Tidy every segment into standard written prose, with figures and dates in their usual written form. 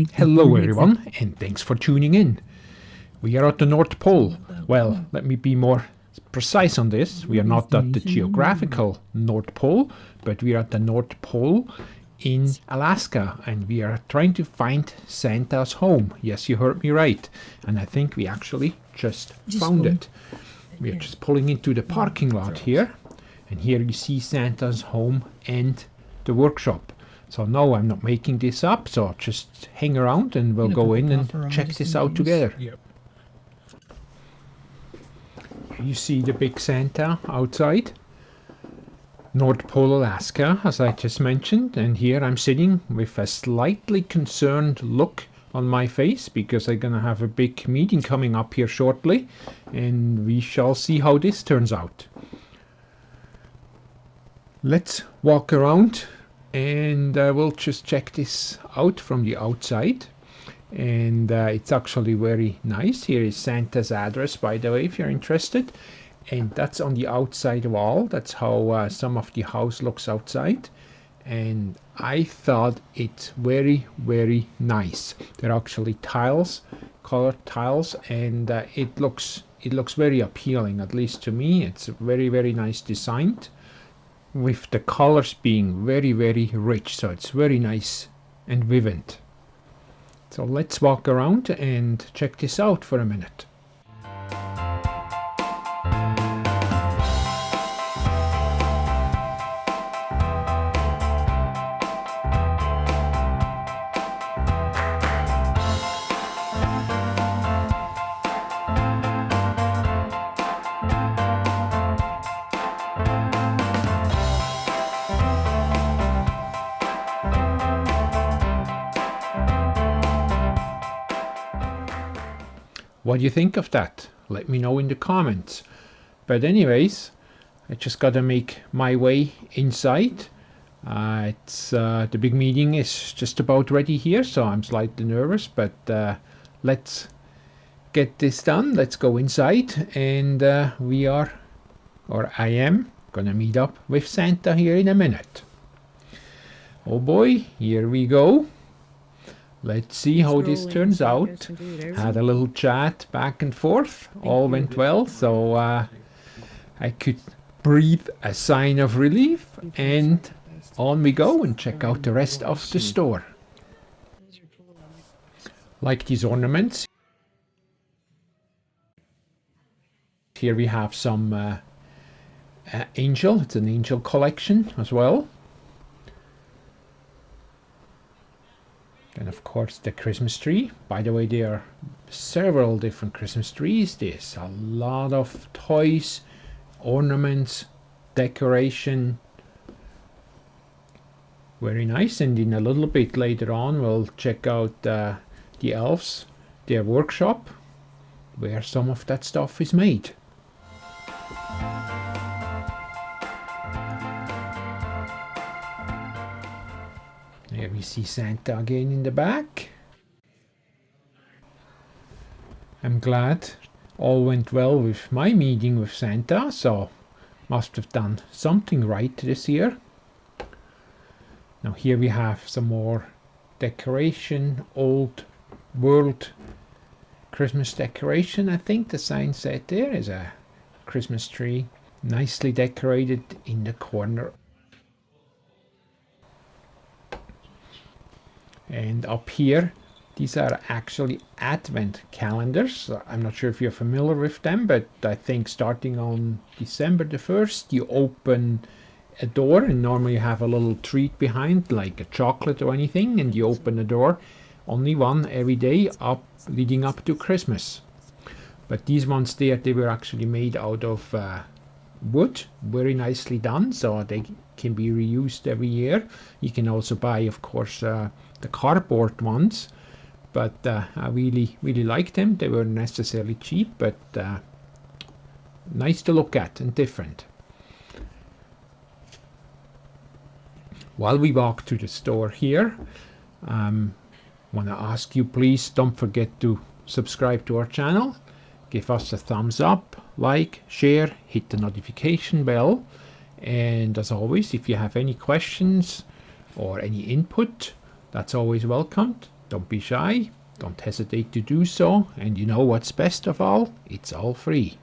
Hello everyone, and thanks for tuning in. We are at the North Pole. Well, let me be more precise on this. We are not at the geographical North Pole, but we are at the North Pole in Alaska, and we are trying to find Santa's home. Yes, you heard me right. And I think we actually just found it. We are just pulling into the parking lot here, and here you see Santa's home and the workshop. So no, I'm not making this up, so just hang around and we'll go in and check this out together. Yep. You see the big Santa outside. North Pole, Alaska, as I just mentioned, and here I'm sitting with a slightly concerned look on my face because I'm gonna have a big meeting coming up here shortly, and we shall see how this turns out. Let's walk around and we'll just check this out from the outside, and it's actually very nice. Here is Santa's address, by the way, if you're interested, and that's on the outside wall. That's how some of the house looks outside, and I thought it's very nice. They're actually tiles, colored tiles, and it looks very appealing, at least to me. It's very nice designed, with the colors being very rich, so it's very nice and vivid. So let's walk around and check this out for a minute. What do you think of that? Let me know in the comments. But anyways, I just gotta make my way inside. The big meeting is just about ready here, so I'm slightly nervous, but let's get this done. Let's go inside, and I am gonna meet up with Santa here in a minute. Oh boy, here we go. Let's see how this turns out. Had a little chat back and forth. All went well, so I could breathe a sign of relief, and on we go and check out the rest of the store. Like these ornaments. Here we have some angel. It's an angel collection as well. And of course the Christmas tree. By the way, there are several different Christmas trees. There's a lot of toys, ornaments, decoration. Very nice. And in a little bit later on we'll check out the Elves, their workshop, where some of that stuff is made. Here we see Santa again in the back. I'm glad all went well with my meeting with Santa, so must have done something right this year. Now here we have some more decoration, old world Christmas decoration. I think the sign said there is a Christmas tree nicely decorated in the corner. And up here, these are actually advent calendars. I'm not sure if you're familiar with them, but I think starting on December the 1st, you open a door, and normally you have a little treat behind, like a chocolate or anything, and you open the door, only one every day, leading up to Christmas. But these ones there, they were actually made out of wood, very nicely done, so they can be reused every year. You can also buy, of course, the cardboard ones, but I really like them. They weren't necessarily cheap, but nice to look at and different. While we walk to the store here, want to ask you, please don't forget to subscribe to our channel, give us a thumbs up, like, share, hit the notification bell, and as always, if you have any questions or any input, that's always welcomed. Don't be shy, don't hesitate to do so, and you know what's best of all? It's all free.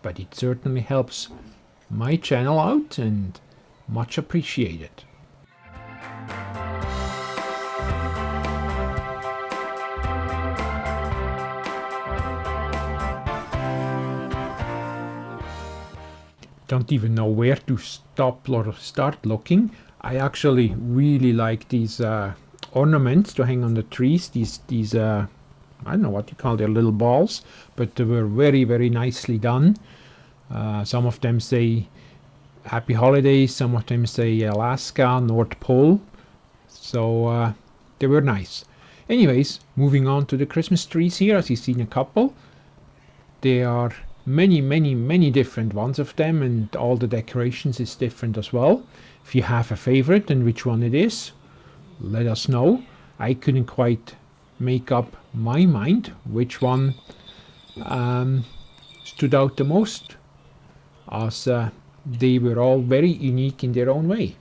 But it certainly helps my channel out and much appreciated. Don't even know where to stop or start looking. I actually really like these ornaments to hang on the trees. These I don't know what you call their little balls, but they were very, very nicely done. Some of them say Happy Holidays, some of them say Alaska, North Pole. So they were nice. Anyways, moving on to the Christmas trees here, as you've seen a couple. There are many different ones of them, and all the decorations is different as well. If you have a favorite and which one it is, let us know. I couldn't quite make up my mind which one stood out the most, as they were all very unique in their own way.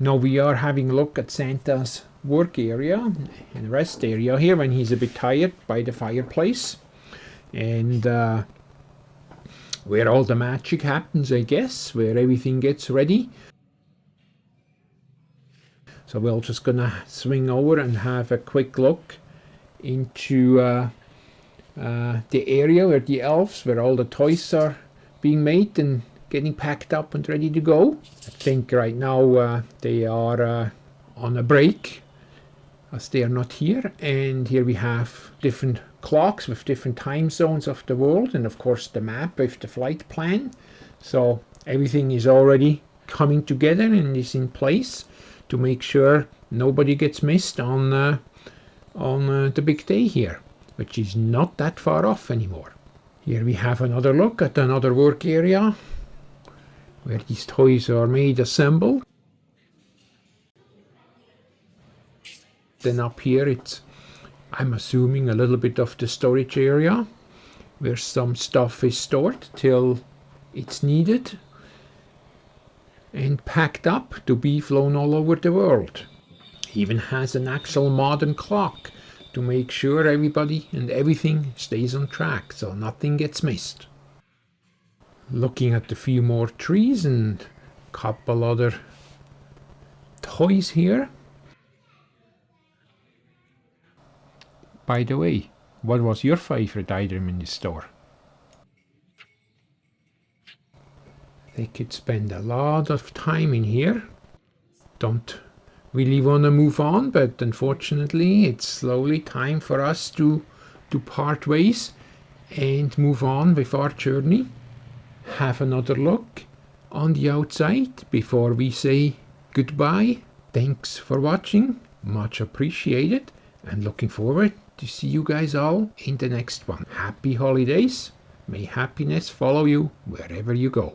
Now we are having a look at Santa's work area and rest area here when he's a bit tired by the fireplace, and where all the magic happens, I guess, where everything gets ready. So we're just gonna swing over and have a quick look into the area where the elves, where all the toys are being made and getting packed up and ready to go. I think right now they are on a break, as they are not here. And here we have different clocks with different time zones of the world, and of course the map with the flight plan. So everything is already coming together and is in place to make sure nobody gets missed on the big day here, which is not that far off anymore. Here we have another look at another work area where these toys are made, assembled. Then up here it's, I'm assuming, a little bit of the storage area where some stuff is stored till it's needed and packed up to be flown all over the world. Even has an actual modern clock to make sure everybody and everything stays on track, so nothing gets missed. Looking at a few more trees and a couple other toys here. By the way, what was your favorite item in the store? They could spend a lot of time in here. Don't really want to move on, but unfortunately it's slowly time for us to part ways and move on with our journey. Have another look on the outside before we say goodbye. Thanks for watching, much appreciated, and looking forward to see you guys all in the next one. Happy holidays. May happiness follow you wherever you go.